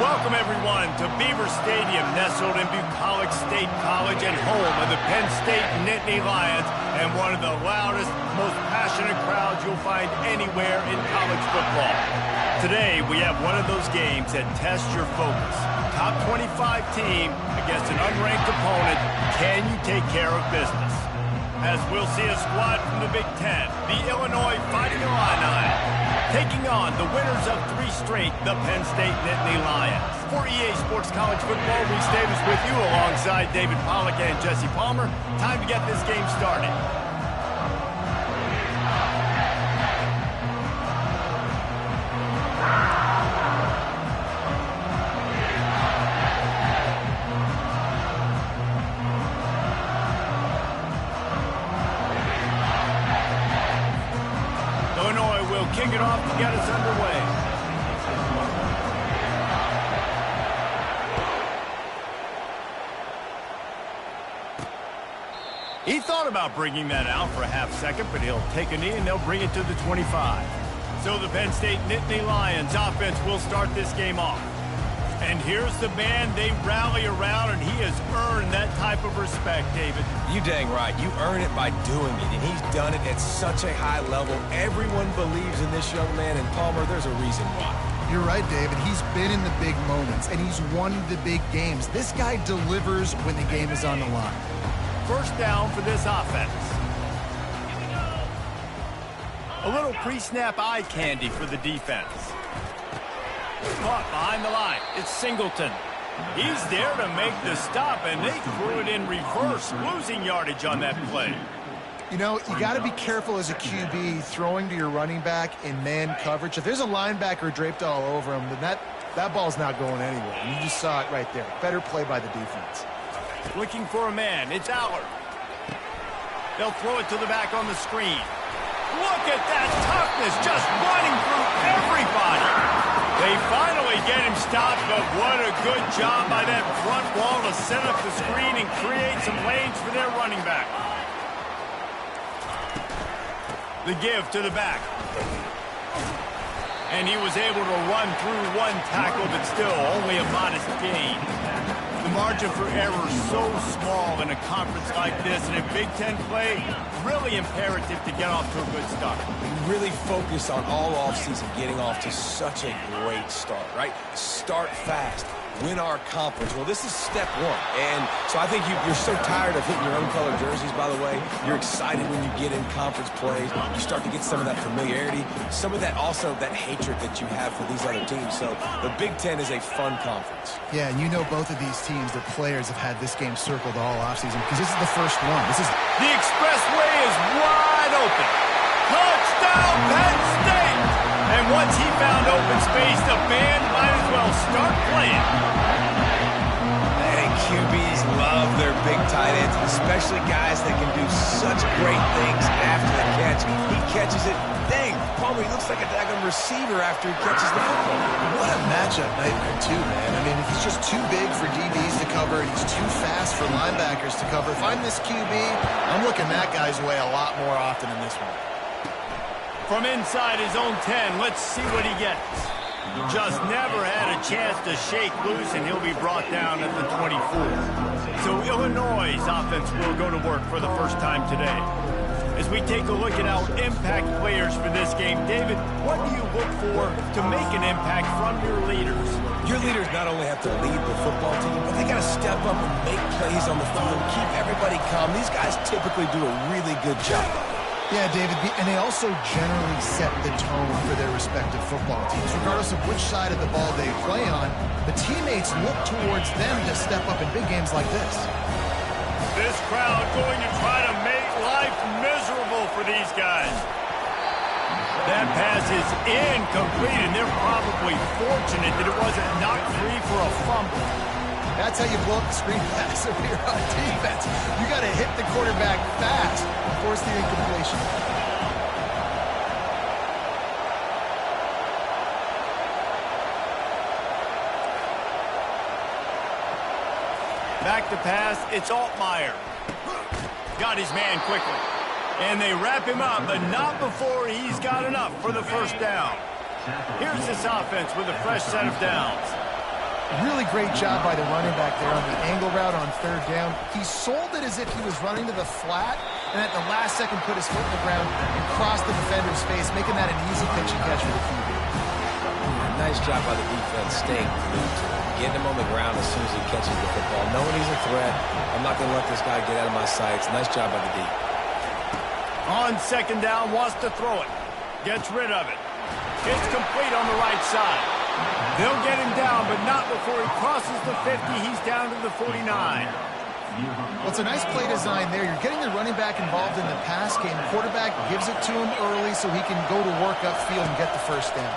Welcome, everyone, to Beaver Stadium, nestled in Bucolic State College and home of the Penn State Nittany Lions, and one of the loudest, most passionate crowds you'll find anywhere in college football. Today, we have one of those games that tests your focus. Top 25 team against an unranked opponent. Can you take care of business? As we'll see a squad from the Big Ten, the Illinois Fighting Illini, taking on the winners of 3 straight, the Penn State Nittany Lions. For EA Sports College Football, Reese Davis with you alongside David Pollack and Jesse Palmer. Time to get this game started. Kick it off to get us underway. He thought about bringing that out for a half second, but he'll take a knee and they'll bring it to the 25. So the Penn State Nittany Lions offense will start this game off. And here's the man they rally around, and he has earned that type of respect, David. You dang right. You earn it by doing it, and he's done it at such a high level. Everyone believes in this young man, and Palmer, there's a reason why. You're right, David. He's been in the big moments, and he's won the big games. This guy delivers when the game is on the line. First down for this offense. A little pre-snap eye candy for the defense. Caught behind the line. It's Singleton. He's there to make the stop, and they threw it in reverse, losing yardage on that play. You know, you got to be careful as a QB throwing to your running back in man coverage. If there's a linebacker draped all over him, then that ball's not going anywhere. And you just saw it right there. Better play by the defense. Looking for a man. It's Allard. They'll throw it to the back on the screen. Look at that toughness, just running through everybody. They finally get him stopped, but what a good job by that front wall to set up the screen and create some lanes for their running back. The give to the back. And he was able to run through one tackle, but still only a modest gain. The margin for error is so small in a conference like this, and in Big Ten play, really imperative to get off to a good start. We really focus on all offseason getting off to such a great start, right? Start fast. Win our conference. Well, this is step 1. And so I think you're so tired of hitting your own color jerseys, by the way. You're excited when you get in conference plays. You start to get some of that familiarity, some of that also that hatred that you have for these other teams. So the Big Ten is a fun conference. Yeah, and you know both of these teams, their players have had this game circled all offseason because this is the first one. The expressway is wide open. Touchdown, Penn State! And once he found open space, the band might as well start playing. And QBs love their big tight ends, especially guys that can do such great things after the catch. He catches it. Dang, Palmer, he looks like a daggone receiver after he catches the football. What a matchup nightmare, too, man. I mean, he's just too big for DBs to cover, and he's too fast for linebackers to cover. If I'm this QB, I'm looking that guy's way a lot more often than this one. From inside his own 10, let's see what he gets. Just never had a chance to shake loose, and he'll be brought down at the 24. So Illinois' offense will go to work for the first time today. As we take a look at our impact players for this game, David, what do you look for to make an impact from your leaders? Your leaders not only have to lead the football team, but they got to step up and make plays on the field, keep everybody calm. These guys typically do a really good job. Yeah, David, and they also generally set the tone for their respective football teams. Regardless of which side of the ball they play on, the teammates look towards them to step up in big games like this. This crowd going to try to make life miserable for these guys. That pass is incomplete, and they're probably fortunate that it wasn't knocked free for a fumble. That's how you blow up the screen pass if you're on defense. You got to hit the quarterback fast and force the incompletion. Back to pass, it's Altmaier. Got his man quickly. And they wrap him up, but not before he's got enough for the first down. Here's this offense with a fresh set of downs. Really great job by the running back there on the angle route on third down. He sold it as if he was running to the flat, and at the last second put his foot in the ground and crossed the defender's face, making that an easy pitch and catch for the QB. Nice job by the defense staying glued to him, getting him on the ground as soon as he catches the football. Knowing he's a threat, I'm not going to let this guy get out of my sights. Nice job by the D. On second down, wants to throw it. Gets rid of it. It's complete on the right side. They'll get him down, but not before he crosses the 50. He's down to the 49. Well, it's a nice play design there. You're getting the running back involved in the pass game. Quarterback gives it to him early so he can go to work upfield and get the first down.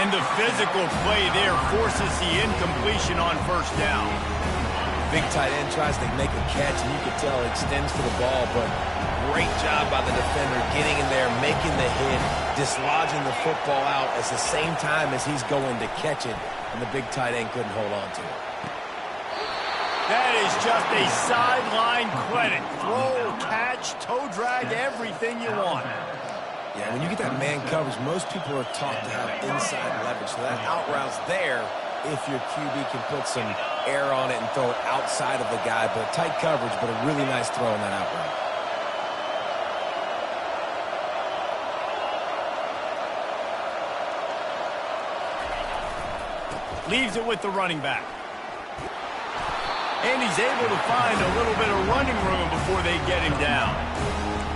And the physical play there forces the incompletion on first down. Big tight end tries to make a catch, and you can tell it extends for the ball, but great job by the defender getting in there, making the hit, dislodging the football out at the same time as he's going to catch it, and the big tight end couldn't hold on to it. That is just a sideline credit. Throw, catch, toe drag, everything you want. Yeah, when you get that man coverage, most people are taught to have inside leverage, so that out route's there if your QB can put some air on it and throw it outside of the guy, but tight coverage, but a really nice throw on that out route. Leaves it with the running back. And he's able to find a little bit of running room before they get him down.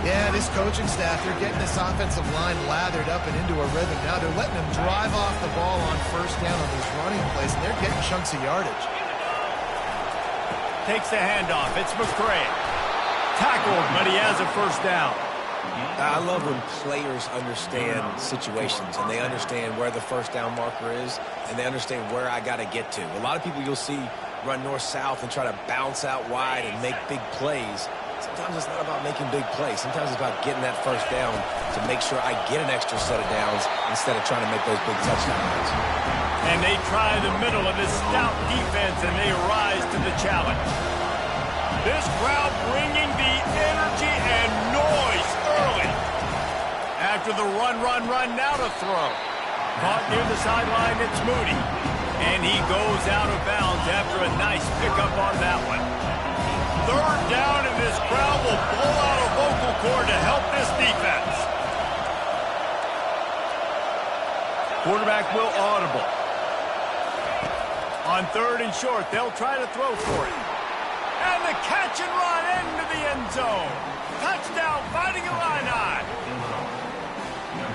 Yeah, this coaching staff, they're getting this offensive line lathered up and into a rhythm. Now they're letting him drive off the ball on first down on these running plays, and they're getting chunks of yardage. Takes the handoff. It's McCray. Tackled, but he has a first down. I love when players understand situations and they understand where the first down marker is and they understand where I got to get to. A lot of people you'll see run north-south and try to bounce out wide and make big plays. Sometimes it's not about making big plays. Sometimes it's about getting that first down to make sure I get an extra set of downs instead of trying to make those big touchdowns. And they try the middle of this stout defense, and they rise to the challenge. This crowd bringing the energy and noise early. After the run, now to throw. Caught near the sideline, it's Moody. And he goes out of bounds after a nice pickup on that one. Third down, and this crowd will blow out a vocal cord to help this defense. Quarterback will audible. On third and short, they'll try to throw for it. And the catch and run into the end zone. Touchdown, Fighting Illini.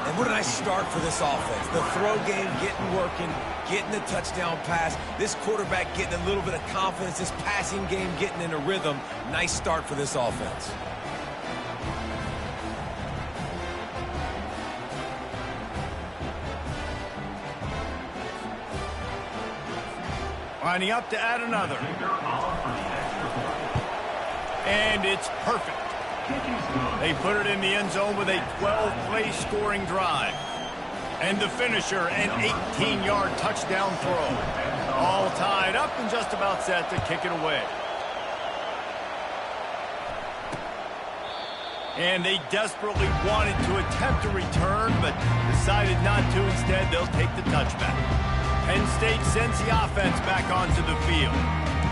And what a nice start for this offense. The throw game getting working, getting the touchdown pass. This quarterback getting a little bit of confidence. This passing game getting in a rhythm. Nice start for this offense. Lining up to add another. And it's perfect. They put it in the end zone with a 12-play scoring drive. And the finisher, an 18-yard touchdown throw. All tied up and just about set to kick it away. And they desperately wanted to attempt a return, but decided not to. Instead, they'll take the touchback. Penn State sends the offense back onto the field.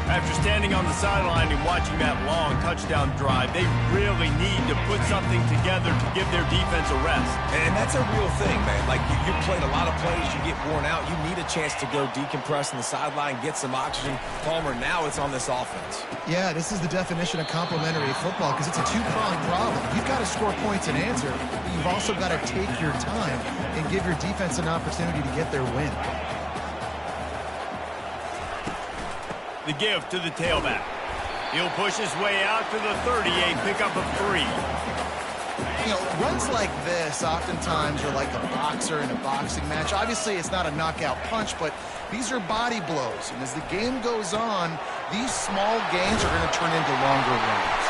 After standing on the sideline and watching that long touchdown drive, they really need to put something together to give their defense a rest. And that's a real thing, man. Like, you played a lot of plays, you get worn out. You need a chance to go decompress on the sideline, get some oxygen. Palmer, now it's on this offense. Yeah, this is the definition of complementary football because it's a two-pronged problem. You've got to score points and answer, but you've also got to take your time and give your defense an opportunity to get their win. The give to the tailback. He'll push his way out to the 38, pick up a 3. You know, runs like this oftentimes are like a boxer in a boxing match. Obviously, it's not a knockout punch, but these are body blows. And as the game goes on, these small gains are going to turn into longer runs.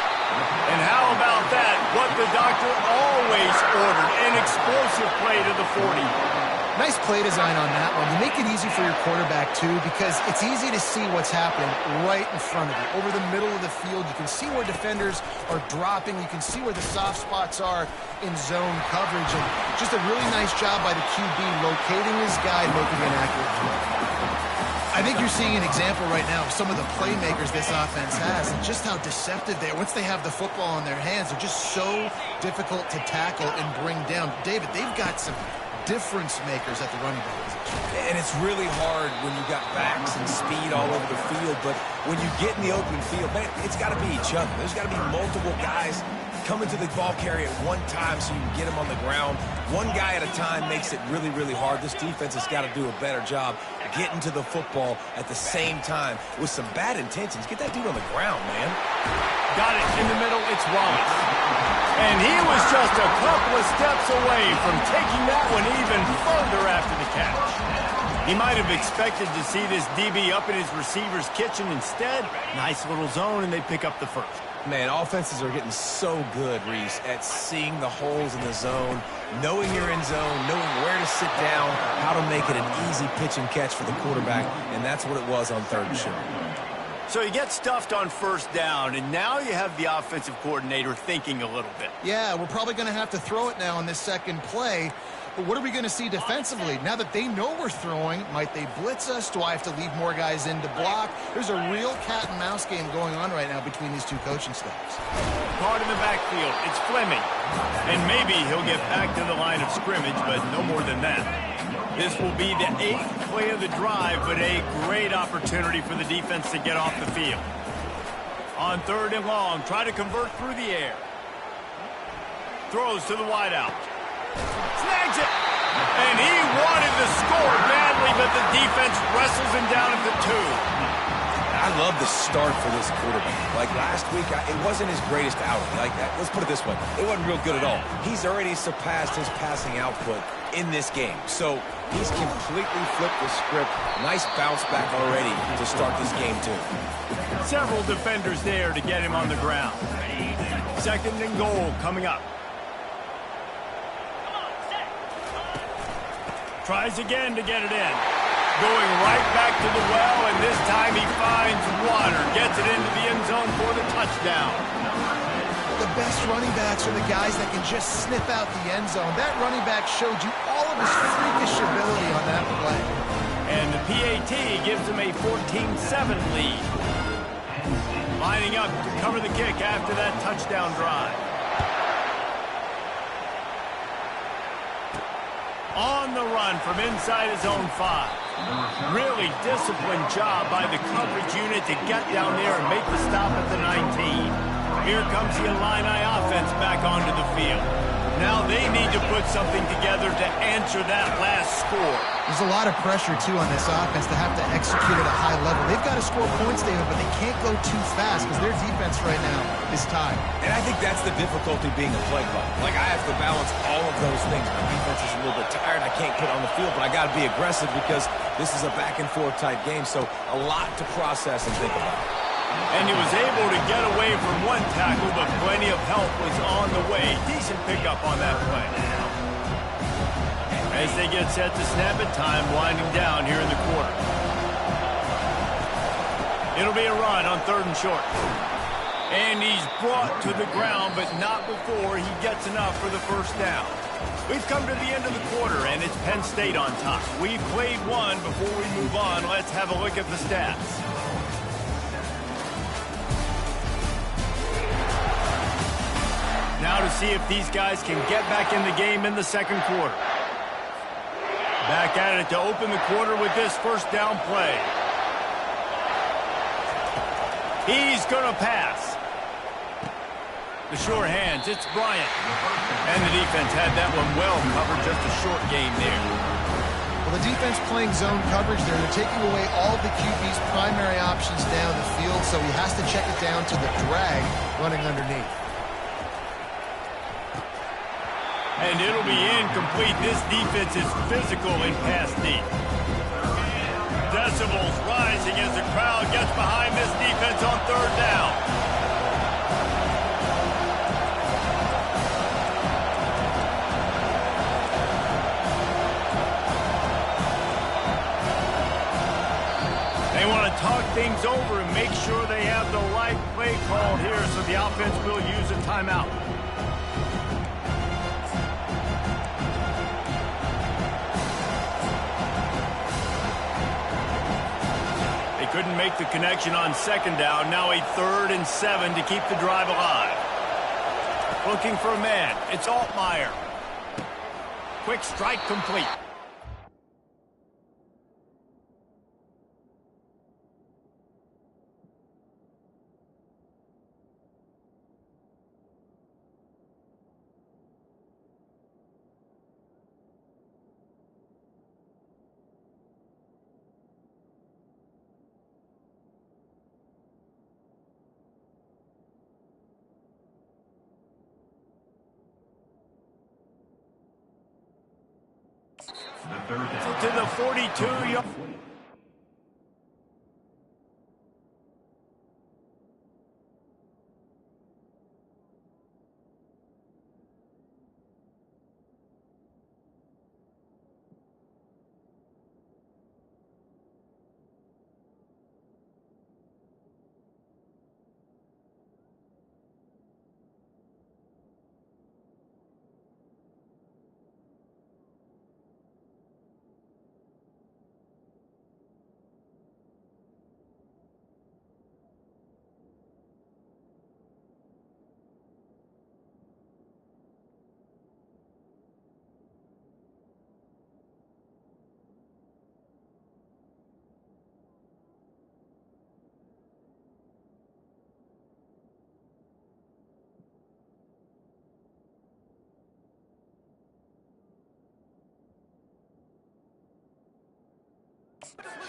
And how about that? What the doctor always ordered, an explosive play to the 40. Nice play design on that one. You make it easy for your quarterback, too, because it's easy to see what's happening right in front of you. Over the middle of the field, you can see where defenders are dropping. You can see where the soft spots are in zone coverage. And just a really nice job by the QB locating his guy, making an accurate throw. I think you're seeing an example right now of some of the playmakers this offense has and just how deceptive they are. Once they have the football in their hands, they're just so difficult to tackle and bring down. David, they've got some difference makers at the running back position. And it's really hard when you got backs and speed all over the field, but when you get in the open field, man, it's got to be each other. There's got to be multiple guys coming to the ball carrier at one time so you can get him on the ground. One guy at a time makes it really, really hard. This defense has got to do a better job getting to the football at the same time with some bad intentions. Get that dude on the ground, man. Got it in the middle. It's Wallace. And he was just a couple of steps away from taking that one even further after the catch. He might have expected to see this DB up in his receiver's kitchen. Instead, nice little zone, and they pick up the first. Man, offenses are getting so good, Reese, at seeing the holes in the zone, knowing you're in zone, knowing where to sit down, how to make it an easy pitch and catch for the quarterback, and that's what it was on third and short. So you get stuffed on first down, and now you have the offensive coordinator thinking a little bit. Yeah, we're probably going to have to throw it now on this second play. But what are we going to see defensively? Now that they know we're throwing, might they blitz us? Do I have to leave more guys in to block? There's a real cat and mouse game going on right now between these two coaching staffs. Caught in the backfield, it's Fleming. And maybe he'll get back to the line of scrimmage, but no more than that. This will be the 8th play of the drive, but a great opportunity for the defense to get off the field. On third and long, try to convert through the air. Throws to the wideout. Snags it. And he wanted the score badly, but the defense wrestles him down at the 2. I love the start for this quarterback. Like last week, it wasn't his greatest outing. Like that. Let's put it this way. It wasn't real good at all. He's already surpassed his passing output in this game. So he's completely flipped the script. Nice bounce back already to start this game, too. Several defenders there to get him on the ground. Second and goal coming up. Tries again to get it in. Going right back to the well, and this time he finds water. Gets it into the end zone for the touchdown. The best running backs are the guys that can just snip out the end zone. That running back showed you all of his freakish ability on that play. And the PAT gives him a 14-7 lead. Lining up to cover the kick after that touchdown drive. On the run from inside his own 5. Really disciplined job by the coverage unit to get down there and make the stop at the 19. Here comes the Illini offense back onto the field. Now they need to put something together to answer that last score. There's a lot of pressure, too, on this offense to have to execute at a high level. They've got to score points, David, but they can't go too fast because their defense right now is tired. And I think that's the difficulty being a play caller. Like, I have to balance all of those things. My defense is a little bit tired. I can't put on the field, but I got to be aggressive because this is a back-and-forth type game, so a lot to process and think about. And he was able to get away from one tackle, but plenty of help was on the way. Decent pickup on that play. As they get set to snap it, time winding down here in the quarter. It'll be a run on third and short. And he's brought to the ground, but not before he gets enough for the first down. We've come to the end of the quarter, and it's Penn State on top. We've played one. Before we move on, let's have a look at the stats. Now to see if these guys can get back in the game in the second quarter. Back at it to open the quarter with this first down play. He's going to pass. The sure hands, it's Bryant. And the defense had that one well covered, just a short game there. Well, the defense playing zone coverage there. They're taking away all of the QB's primary options down the field, so he has to check it down to the drag running underneath. And it'll be incomplete. This defense is physical in pass deep. Decibels rising as the crowd gets behind this defense on third down. talk things over and make sure they have the right play called here, so the offense will use a timeout. They couldn't make the connection on second down. Now a 3rd and 7 to keep the drive alive. Looking for a man. It's Altmaier. Quick strike complete. To the 42-yard.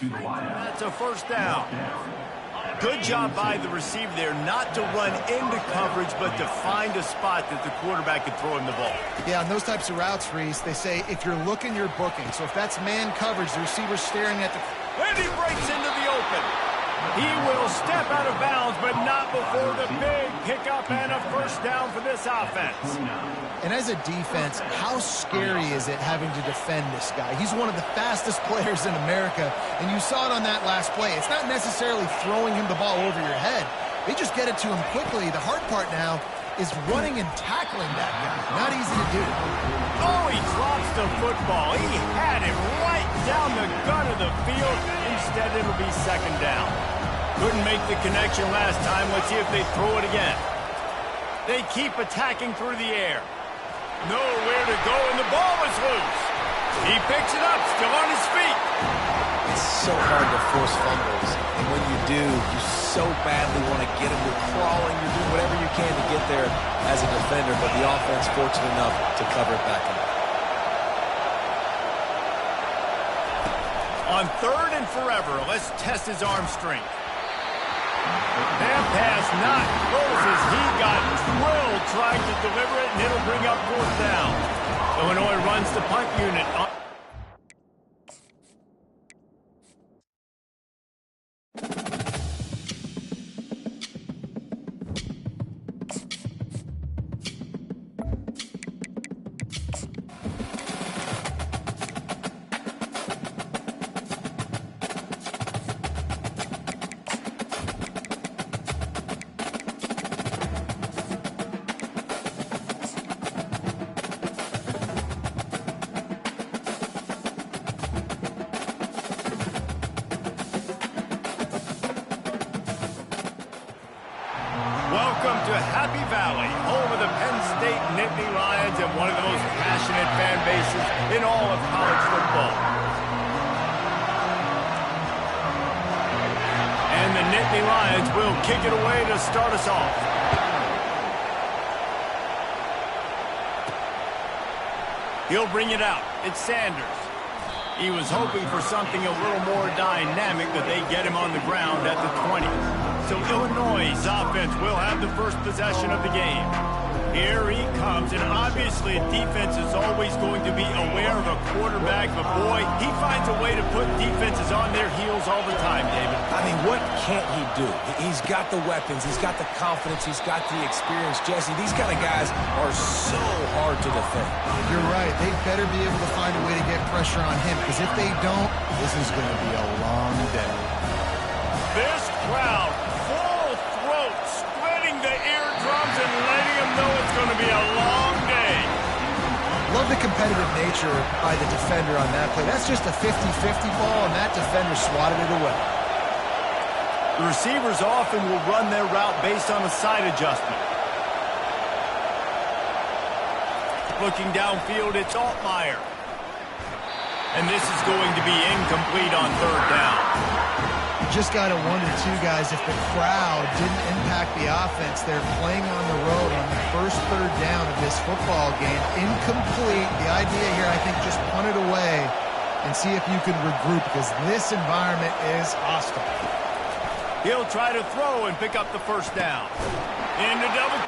That's a first down. Good job by the receiver there not to run into coverage, but to find a spot that the quarterback could throw him the ball. Yeah, on those types of routes, Reese, they say if you're looking, you're booking. So if that's man coverage, the receiver's staring at the... And he breaks into the open. He will step out of bounds, but not before the big pickup and a first down for this offense. And as a defense, how scary is it having to defend this guy? He's one of the fastest players in America, and you saw it on that last play. It's not necessarily throwing him the ball over your head. They just get it to him quickly. The hard part now is running and tackling that guy. Not easy to do. Oh, he drops the football. He had it right down the gut of the field. Instead, it'll be second down. Couldn't make the connection last time. Let's see if they throw it again. They keep attacking through the air. Nowhere to go, and the ball is loose. He picks it up, still on his feet. It's so hard to force fumbles, and when you do, you so badly want to get them. You're crawling, you're doing whatever you can to get there as a defender, but the offense fortunate enough to cover it back up. On 3rd and forever, let's test his arm strength. That pass not close as he got drilled trying to deliver it, and it'll bring up 4th down. Illinois runs the punt unit. Welcome to Happy Valley, home of the Penn State Nittany Lions and one of the most passionate fan bases in all of college football. And the Nittany Lions will kick it away to start us off. He'll bring it out. It's Sanders. He was hoping for something a little more dynamic, but they get him on the ground at the 20. So Illinois' offense will have the first possession of the game. Here he comes, and obviously a defense is always going to be aware of a quarterback, but boy, he finds a way to put defenses on their heels all the time, David. I mean, what can't he do? He's got the weapons, he's got the confidence, he's got the experience. Jesse, these kind of guys are so hard to defend. You're right. They better be able to find a way to get pressure on him, because if they don't, this is going to be a long day. This crowd, full throat, splitting the eardrums and letting them know it's going to be a long day. Love the competitive nature by the defender on that play. That's just a 50-50 ball, and that defender swatted it away. The receivers often will run their route based on a side adjustment. Looking downfield, it's Altmaier. And this is going to be incomplete on third down. You just got to wonder, too, guys, if the crowd didn't impact the offense. They're playing on the road on the first third down of this football game. Incomplete. The idea here, I think, just punt it away and see if you can regroup, because this environment is hostile. He'll try to throw and pick up the first down. Into double.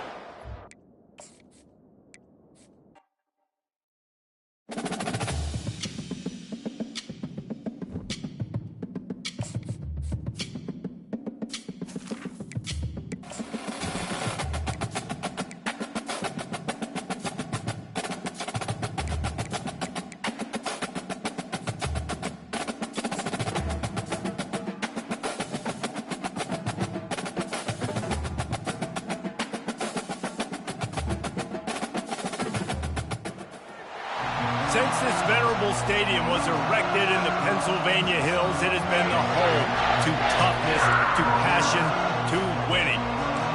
Since this venerable stadium was erected in the Pennsylvania Hills, it has been the home to toughness, to passion, to winning.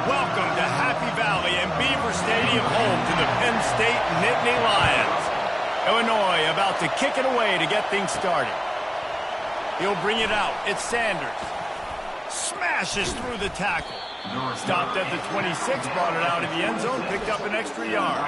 Welcome to Happy Valley and Beaver Stadium, home to the Penn State Nittany Lions. Illinois about to kick it away to get things started. He'll bring it out. It's Sanders. Smashes through the tackle. Stopped at the 26, brought it out of the end zone, picked up an extra yard.